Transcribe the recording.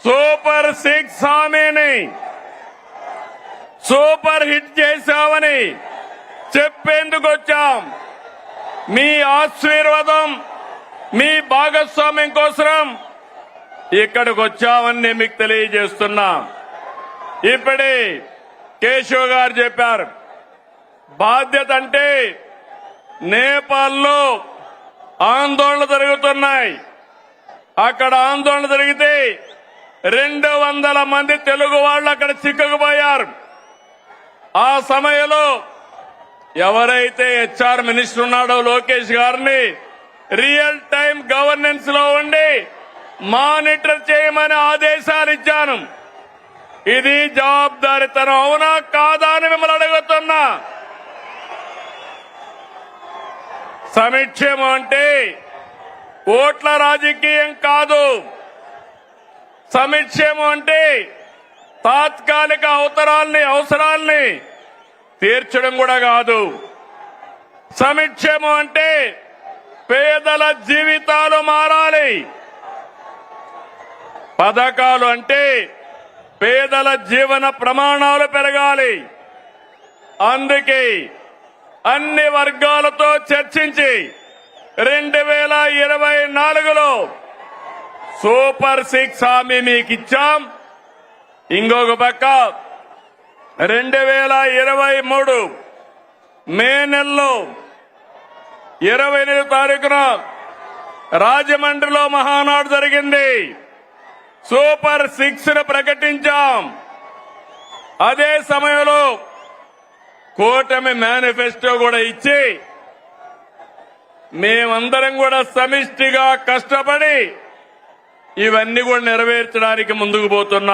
Super 6 హామీని super hit చేశామని చెప్పేందుకు వచ్చాం. మీ ఆశీర్వాదం, మీ భాగస్వామ్యం కోసం ఇక్కడికి వచ్చామని నేను మీకు తెలియజేస్తున్నా. ఇప్పుడే కేశవ్ గారు చెప్పారు, బాధ్యత అంటే నేపాల్లో ఆందోళన జరుగుతున్నాయి. అక్కడ ఆందోళన జరిగితే 200 మంది తెలుగు వాళ్ళు అక్కడ చిక్కుకుపోయారు. ఆ సమయంలో ఎవరైతే హెచ్ఆర్ మినిస్టర్ ఉన్నాడో లోకేష్ గారిని రియల్ టైం గవర్నెన్స్ లో ఉండి మానిటర్ చేయమని ఆదేశాలు ఇచ్చాను. ఇది జవాబుదారీతనం అవునా కాదా అని మిమ్మల్ని అడుగుతున్నా. సంక్షేమం అంటే ఓట్ల రాజకీయం కాదు. సంక్షేమం అంటే తాత్కాలిక అవసరాల్ని తీర్చడం కూడా కాదు. సంక్షేమం అంటే పేదల జీవితాలు మారాలి. పథకాలు అంటే పేదల జీవన ప్రమాణాలు పెరగాలి. అందుకే అన్ని వర్గాలతో చర్చించి 2024లో సూపర్ 6 హామీ మీకు ఇచ్చాం. ఇంకొక పక్క 2023 మే నెలలో 28వ తారీఖున రాజమండ్రిలో మహానాడు జరిగింది. సూపర్ 6 ను ప్రకటించాం. అదే సమయంలో కూటమి మేనిఫెస్టో కూడా ఇచ్చి మేమందరం కూడా సమిష్టిగా కష్టపడి ఇవన్నీ కూడా నెరవేర్చడానికి ముందుకు పోతున్నాం.